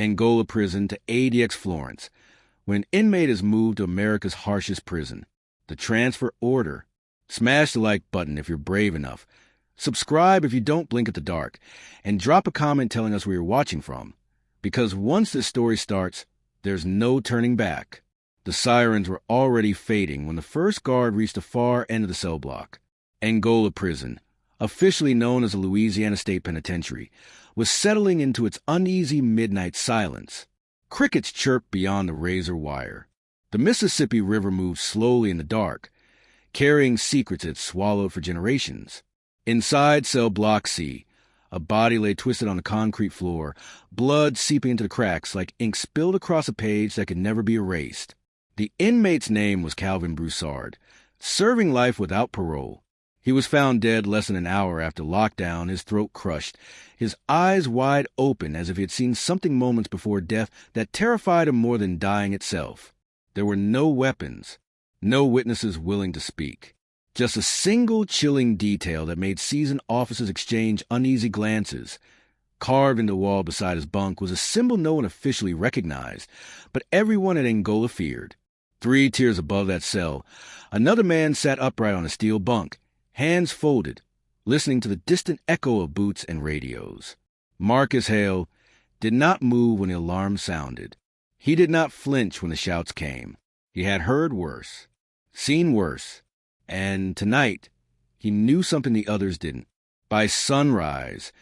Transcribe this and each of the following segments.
Angola Prison to ADX Florence. When an inmate is moved to America's harshest prison, the transfer order. Smash the like button if you're brave enough. Subscribe if you don't blink at the dark. And drop a comment telling us where you're watching from. Because once this story starts, there's no turning back. The sirens were already fading when the first guard reached the far end of the cell block. Angola Prison, officially known as the Louisiana State Penitentiary, was settling into its uneasy midnight silence. Crickets chirped beyond the razor wire. The Mississippi River moved slowly in the dark, carrying secrets it swallowed for generations. Inside cell block C, a body lay twisted on the concrete floor, blood seeping into the cracks like ink spilled across a page that could never be erased. The inmate's name was Calvin Broussard, serving life without parole. He was found dead less than an hour after lockdown, his throat crushed, his eyes wide open as if he had seen something moments before death that terrified him more than dying itself. There were no weapons, no witnesses willing to speak. Just a single chilling detail that made seasoned officers exchange uneasy glances. Carved into the wall beside his bunk was a symbol no one officially recognized, but everyone at Angola feared. 3 tiers above that cell, another man sat upright on a steel bunk, hands folded, listening to the distant echo of boots and radios. Marcus Hale did not move when the alarm sounded. He did not flinch when the shouts came. He had heard worse, seen worse, and tonight he knew something the others didn't. By sunrise,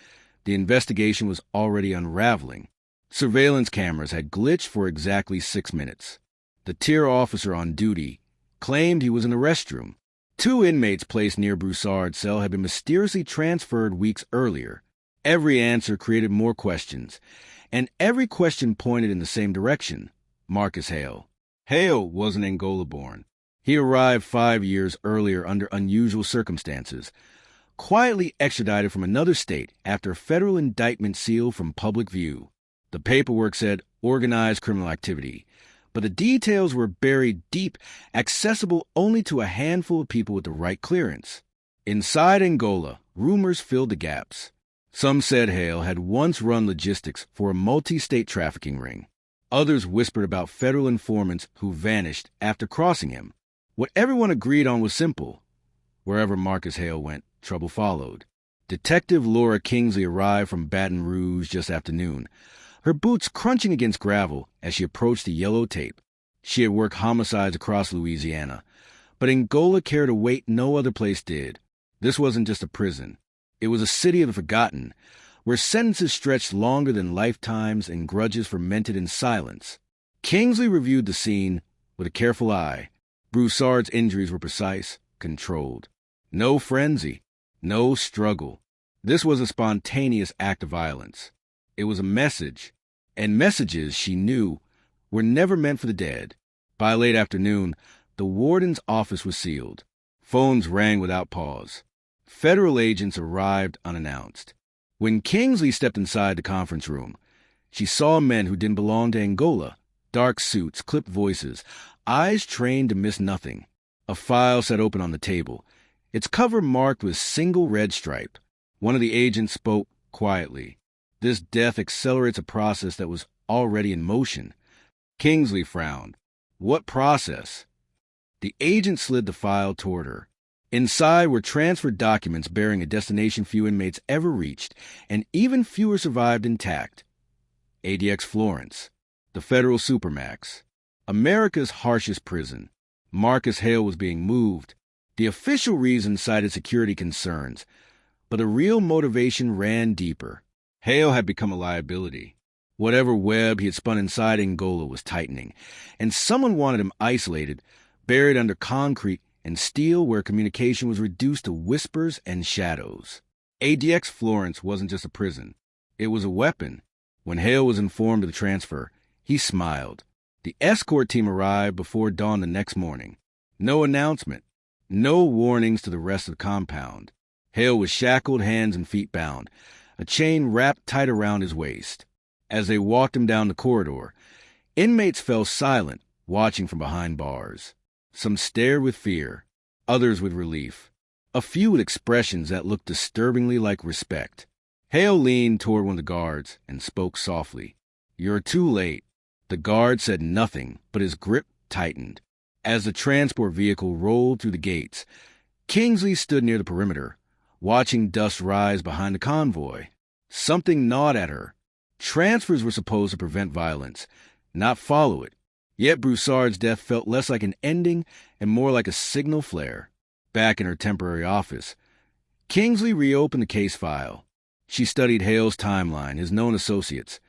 the investigation was already unraveling. Surveillance cameras had glitched for exactly 6 minutes. The tier officer on duty claimed he was in the restroom. 2 inmates placed near Broussard's cell had been mysteriously transferred weeks earlier. Every answer created more questions, and every question pointed in the same direction: Marcus Hale. Hale wasn't Angola-born. He arrived 5 years earlier under unusual circumstances, quietly extradited from another state after a federal indictment sealed from public view. The paperwork said organized criminal activity, but the details were buried deep, accessible only to a handful of people with the right clearance. Inside Angola, rumors filled the gaps. Some said Hale had once run logistics for a multi-state trafficking ring. Others whispered about federal informants who vanished after crossing him. What everyone agreed on was simple. Wherever Marcus Hale went, trouble followed. Detective Laura Kingsley arrived from Baton Rouge just after noon, her boots crunching against gravel as she approached the yellow tape. She had worked homicides across Louisiana, but Angola carried a weight no other place did. This wasn't just a prison. It was a city of the forgotten, where sentences stretched longer than lifetimes and grudges fermented in silence. Kingsley reviewed the scene with a careful eye. Broussard's injuries were precise, controlled. No frenzy, no struggle. This was a spontaneous act of violence. It was a message, and messages, she knew, were never meant for the dead. By late afternoon, the warden's office was sealed. Phones rang without pause. Federal agents arrived unannounced. When Kingsley stepped inside the conference room, she saw men who didn't belong to Angola. Dark suits, clipped voices, eyes trained to miss nothing. A file sat open on the table, its cover marked with a single red stripe. One of the agents spoke quietly. This death accelerates a process that was already in motion. Kingsley frowned. What process? The agent slid the file toward her. Inside were transferred documents bearing a destination few inmates ever reached, and even fewer survived intact. ADX Florence, the federal supermax, America's harshest prison. Marcus Hale was being moved. The official reason cited security concerns, but the real motivation ran deeper. Hale had become a liability. Whatever web he had spun inside Angola was tightening, and someone wanted him isolated, buried under concrete and steel where communication was reduced to whispers and shadows. ADX Florence wasn't just a prison. It was a weapon. When Hale was informed of the transfer, he smiled. The escort team arrived before dawn the next morning. No announcement. No warnings to the rest of the compound. Hale was shackled, hands and feet bound, a chain wrapped tight around his waist. As they walked him down the corridor, inmates fell silent, watching from behind bars. Some stared with fear, others with relief, a few with expressions that looked disturbingly like respect. Hale leaned toward one of the guards and spoke softly. You're too late. The guard said nothing, but his grip tightened. As the transport vehicle rolled through the gates, Kingsley stood near the perimeter, watching dust rise behind the convoy. Something gnawed at her. Transfers were supposed to prevent violence, not follow it. Yet Broussard's death felt less like an ending and more like a signal flare. Back in her temporary office, Kingsley reopened the case file. She studied Hale's timeline, his known associates,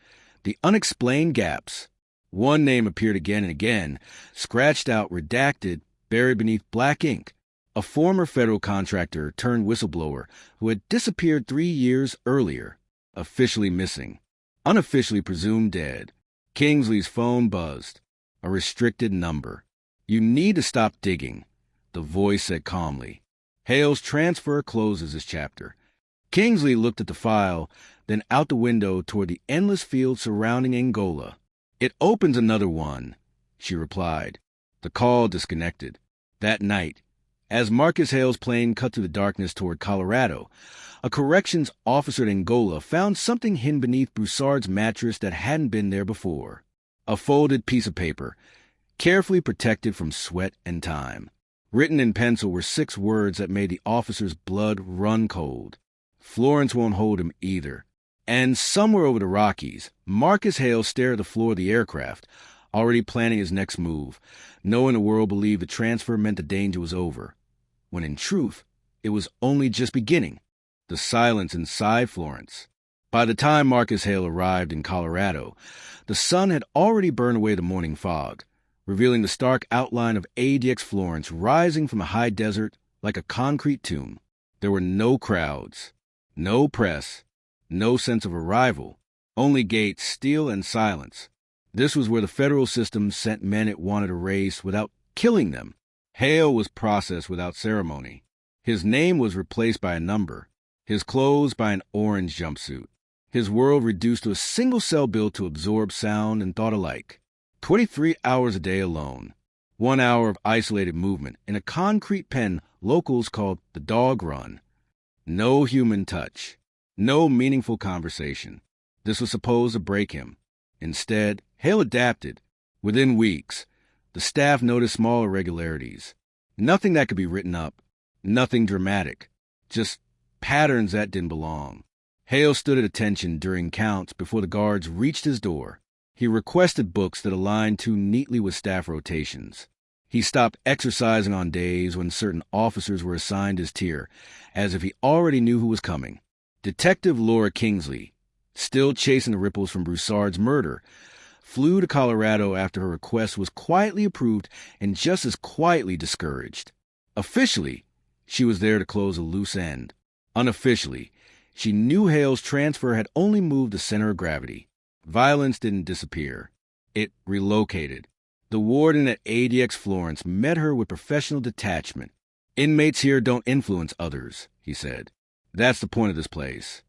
the unexplained gaps. One name appeared again and again, scratched out, redacted, buried beneath black ink. A former federal contractor turned whistleblower who had disappeared 3 years earlier, officially missing, unofficially presumed dead. Kingsley's phone buzzed. A restricted number. You need to stop digging, the voice said calmly. Hale's transfer closes this chapter. Kingsley looked at the file, then out the window toward the endless fields surrounding Angola. It opens another one, she replied. The call disconnected. That night, as Marcus Hale's plane cut through the darkness toward Colorado, a corrections officer at Angola found something hidden beneath Broussard's mattress that hadn't been there before. A folded piece of paper, carefully protected from sweat and time. Written in pencil were 6 words that made the officer's blood run cold. Florence won't hold him either. And somewhere over the Rockies, Marcus Hale stared at the floor of the aircraft, already planning his next move, knowing the world believed the transfer meant the danger was over, when in truth, it was only just beginning. The silence inside Florence. By the time Marcus Hale arrived in Colorado, the sun had already burned away the morning fog, revealing the stark outline of ADX Florence rising from the high desert like a concrete tomb. There were no crowds, no press, no sense of arrival, only gates, steel, and silence. This was where the federal system sent men it wanted to erase without killing them. Hale was processed without ceremony. His name was replaced by a number, his clothes by an orange jumpsuit, his world reduced to a single cell built to absorb sound and thought alike. 23 hours a day alone. 1 hour of isolated movement in a concrete pen locals called the Dog Run. No human touch. No meaningful conversation. This was supposed to break him. Instead, Hale adapted. Within weeks, the staff noticed small irregularities. Nothing that could be written up. Nothing dramatic. Just patterns that didn't belong. Hale stood at attention during counts before the guards reached his door. He requested books that aligned too neatly with staff rotations. He stopped exercising on days when certain officers were assigned his tier, as if he already knew who was coming. Detective Laura Kingsley, still chasing the ripples from Broussard's murder, flew to Colorado after her request was quietly approved and just as quietly discouraged. Officially, she was there to close a loose end. Unofficially, she knew Hale's transfer had only moved the center of gravity. Violence didn't disappear. It relocated. The warden at ADX Florence met her with professional detachment. Inmates here don't influence others, he said. That's the point of this place.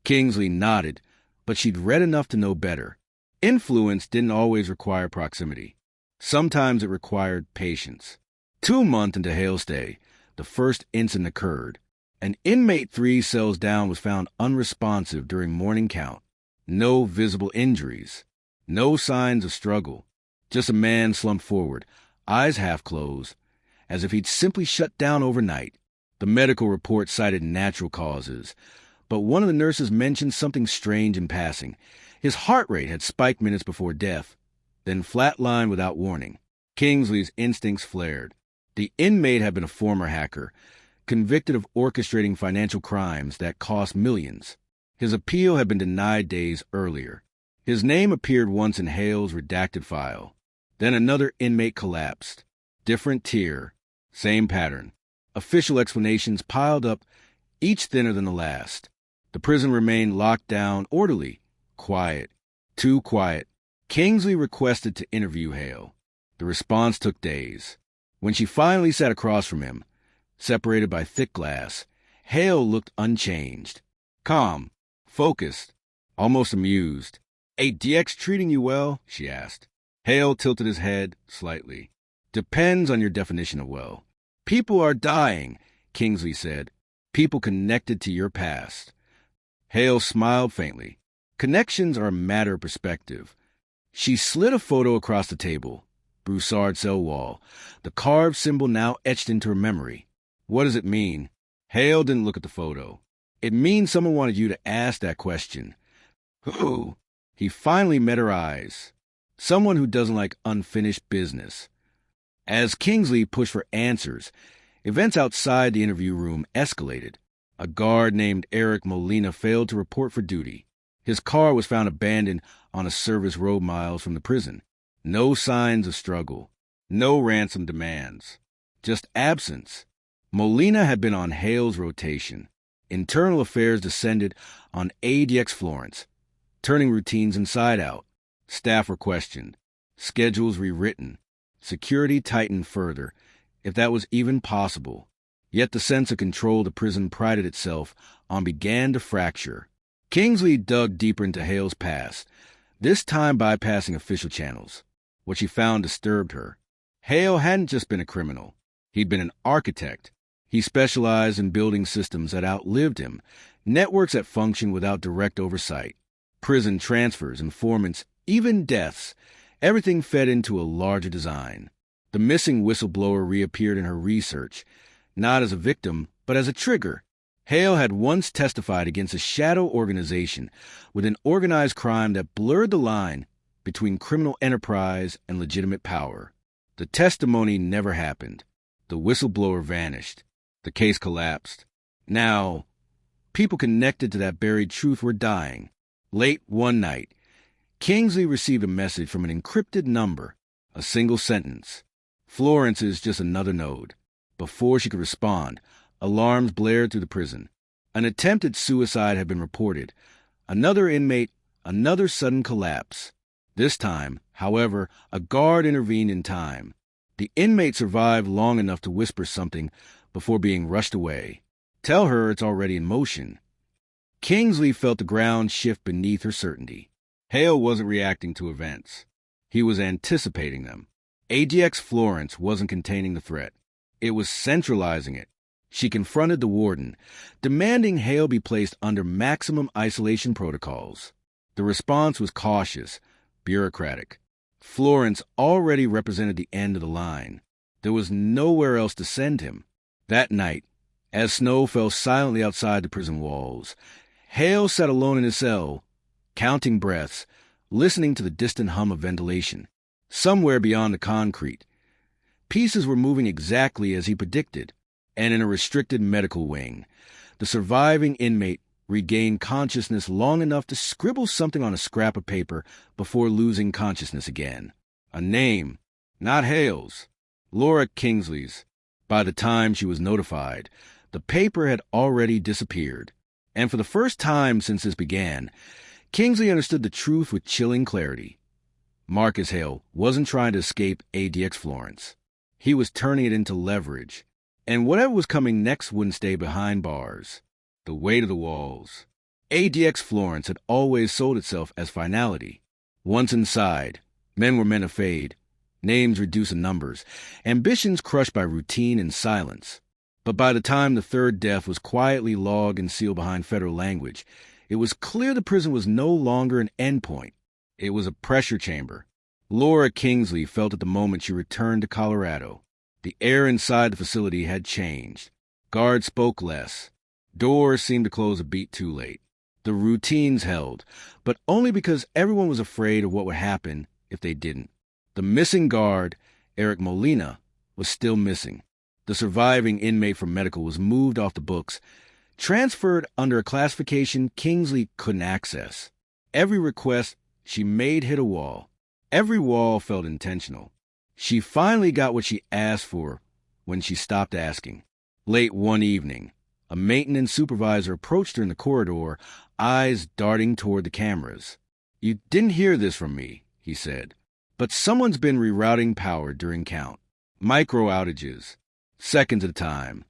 Kingsley nodded, but she'd read enough to know better. Influence didn't always require proximity. Sometimes it required patience. 2 months into Hale's stay, the first incident occurred. An inmate 3 cells down was found unresponsive during morning count. No visible injuries. No signs of struggle. Just a man slumped forward, eyes half closed, as if he'd simply shut down overnight. The medical report cited natural causes, but one of the nurses mentioned something strange in passing. His heart rate had spiked minutes before death, then flatlined without warning. Kingsley's instincts flared. The inmate had been a former hacker, convicted of orchestrating financial crimes that cost millions. His appeal had been denied days earlier. His name appeared once in Hale's redacted file. Then another inmate collapsed. Different tier, same pattern. Official explanations piled up, each thinner than the last. The prison remained locked down, orderly, quiet, too quiet. Kingsley requested to interview Hale. The response took days. When she finally sat across from him, separated by thick glass, Hale looked unchanged. Calm, focused, almost amused. ADX treating you well? She asked. Hale tilted his head slightly. Depends on your definition of well. People are dying, Kingsley said. People connected to your past. Hale smiled faintly. Connections are a matter of perspective. She slid a photo across the table. Broussard cell wall. The carved symbol now etched into her memory. What does it mean? Hale didn't look at the photo. It means someone wanted you to ask that question. Who? He finally met her eyes. Someone who doesn't like unfinished business. As Kingsley pushed for answers, events outside the interview room escalated. A guard named Eric Molina failed to report for duty. His car was found abandoned on a service road miles from the prison. No signs of struggle. No ransom demands. Just absence. Molina had been on Hale's rotation. Internal affairs descended on ADX Florence, turning routines inside out. Staff were questioned. Schedules rewritten. Security tightened further, if that was even possible. Yet the sense of control the prison prided itself on began to fracture. Kingsley dug deeper into Hale's past, this time bypassing official channels. What she found disturbed her. Hale hadn't just been a criminal. He'd been an architect. He specialized in building systems that outlived him, networks that functioned without direct oversight. Prison transfers, informants, even deaths. Everything fed into a larger design. The missing whistleblower reappeared in her research, not as a victim, but as a trigger. Hale had once testified against a shadow organization with an organized crime that blurred the line between criminal enterprise and legitimate power. The testimony never happened. The whistleblower vanished. The case collapsed. Now, people connected to that buried truth were dying. Late one night, Kingsley received a message from an encrypted number, a single sentence. Florence is just another node. Before she could respond, alarms blared through the prison. An attempted suicide had been reported. Another inmate, another sudden collapse. This time, however, a guard intervened in time. The inmate survived long enough to whisper something before being rushed away. Tell her it's already in motion. Kingsley felt the ground shift beneath her certainty. Hale wasn't reacting to events. He was anticipating them. ADX Florence wasn't containing the threat. It was centralizing it. She confronted the warden, demanding Hale be placed under maximum isolation protocols. The response was cautious, bureaucratic. Florence already represented the end of the line. There was nowhere else to send him. That night, as snow fell silently outside the prison walls, Hale sat alone in his cell, counting breaths, listening to the distant hum of ventilation. Somewhere beyond the concrete, pieces were moving exactly as he predicted, and in a restricted medical wing, the surviving inmate regained consciousness long enough to scribble something on a scrap of paper before losing consciousness again. A name, not Hale's, Laura Kingsley's. By the time she was notified, the paper had already disappeared, and for the first time since this began, Kingsley understood the truth with chilling clarity. Marcus Hale wasn't trying to escape ADX Florence. He was turning it into leverage, and whatever was coming next wouldn't stay behind bars. The weight of the walls. ADX Florence had always sold itself as finality. Once inside, men were men of fade, names reduced to numbers, ambitions crushed by routine and silence. But by the time the third death was quietly logged and sealed behind federal language, it was clear the prison was no longer an endpoint. It was a pressure chamber. Laura Kingsley felt at the moment she returned to Colorado. The air inside the facility had changed. Guards spoke less. Doors seemed to close a beat too late. The routines held, but only because everyone was afraid of what would happen if they didn't. The missing guard, Eric Molina, was still missing. The surviving inmate from medical was moved off the books, transferred under a classification Kingsley couldn't access. Every request she made hit a wall. Every wall felt intentional. She finally got what she asked for when she stopped asking. Late one evening, a maintenance supervisor approached her in the corridor, eyes darting toward the cameras. "You didn't hear this from me," he said, "but someone's been rerouting power during count. Micro outages. Seconds at a time.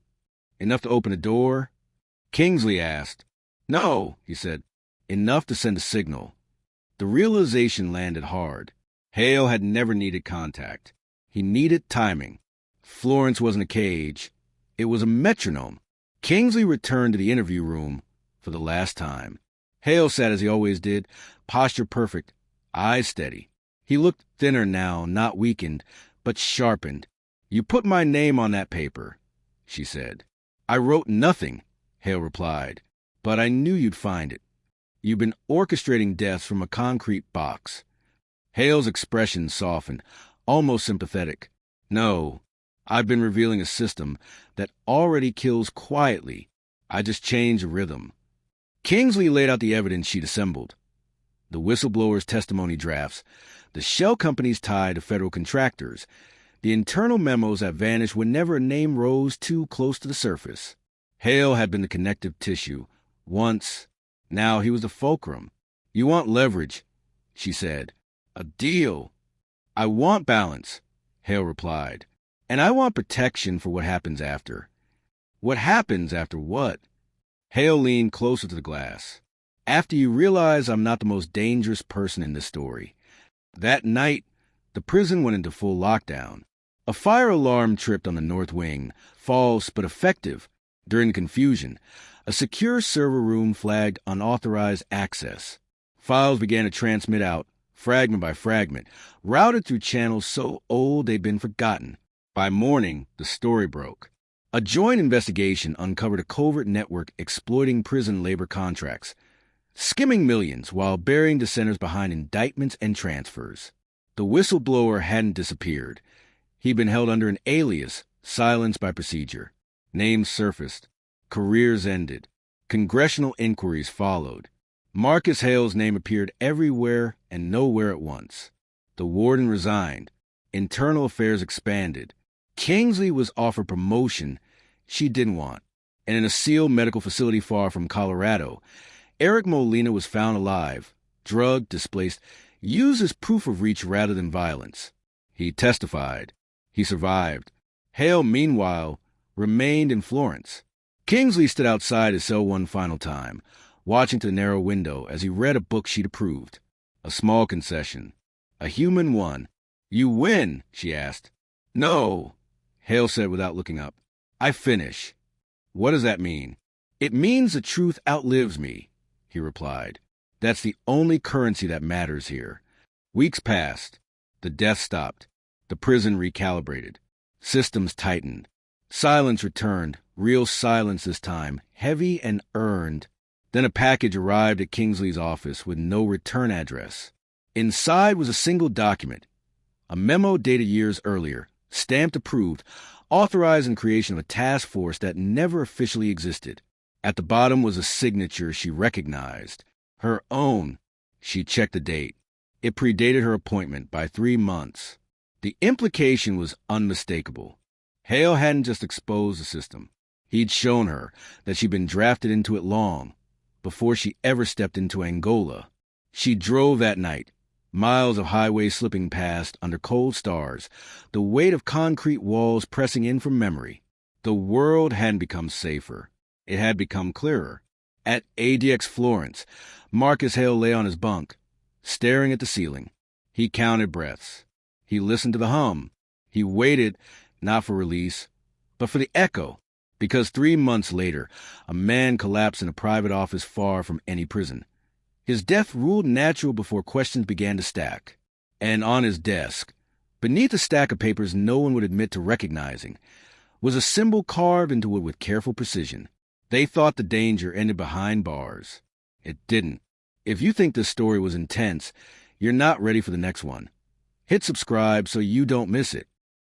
Enough to open a door?" Kingsley asked. "No," he said. "Enough to send a signal." The realization landed hard. Hale had never needed contact. He needed timing. Florence wasn't a cage. It was a metronome. Kingsley returned to the interview room for the last time. Hale sat as he always did, posture perfect, eyes steady. He looked thinner now, not weakened, but sharpened. "You put my name on that paper," she said. "I wrote nothing," Hale replied, "but I knew you'd find it. You've been orchestrating deaths from a concrete box." Hale's expression softened, almost sympathetic. "No, I've been revealing a system that already kills quietly. I just changed the rhythm." Kingsley laid out the evidence she'd assembled. The whistleblower's testimony drafts, the shell companies tied to federal contractors, the internal memos that vanished whenever a name rose too close to the surface. Hale had been the connective tissue. Once, now he was the fulcrum. "You want leverage," she said. "A deal." "I want balance," Hale replied. "And I want protection for what happens after." "What happens after what?" Hale leaned closer to the glass. "After you realize I'm not the most dangerous person in this story." That night, the prison went into full lockdown. A fire alarm tripped on the north wing, false but effective. During the confusion, a secure server room flagged unauthorized access. Files began to transmit out, fragment by fragment, routed through channels so old they'd been forgotten. By morning, the story broke. A joint investigation uncovered a covert network exploiting prison labor contracts, skimming millions while burying dissenters behind indictments and transfers. The whistleblower hadn't disappeared. He'd been held under an alias, silenced by procedure. Names surfaced. Careers ended. Congressional inquiries followed. Marcus Hale's name appeared everywhere and nowhere at once. The warden resigned. Internal affairs expanded. Kingsley was offered promotion she didn't want. And in a sealed medical facility far from Colorado, Eric Molina was found alive, drugged, displaced, used as proof of reach rather than violence. He testified. He survived. Hale, meanwhile, remained in Florence. Kingsley stood outside his cell one final time, watching to the narrow window as he read a book she'd approved. A small concession. A human one. "You win?" she asked. "No," Hale said without looking up. "I finish." "What does that mean?" "It means the truth outlives me," he replied. "That's the only currency that matters here." Weeks passed. The death stopped. The prison recalibrated. Systems tightened. Silence returned, real silence this time, heavy and earned. Then a package arrived at Kingsley's office with no return address. Inside was a single document, a memo dated years earlier, stamped approved, authorizing the creation of a task force that never officially existed. At the bottom was a signature she recognized. Her own. She checked the date. It predated her appointment by 3 months. The implication was unmistakable. Hale hadn't just exposed the system. He'd shown her that she'd been drafted into it long, before she ever stepped into Angola. She drove that night, miles of highway slipping past under cold stars, the weight of concrete walls pressing in from memory. The world hadn't become safer. It had become clearer. At ADX Florence, Marcus Hale lay on his bunk, staring at the ceiling. He counted breaths. He listened to the hum. He waited, not for release, but for the echo, because 3 months later, a man collapsed in a private office far from any prison. His death ruled natural before questions began to stack. And on his desk, beneath a stack of papers no one would admit to recognizing, was a symbol carved into it with careful precision. They thought the danger ended behind bars. It didn't. If you think this story was intense, you're not ready for the next one. Hit subscribe so you don't miss it.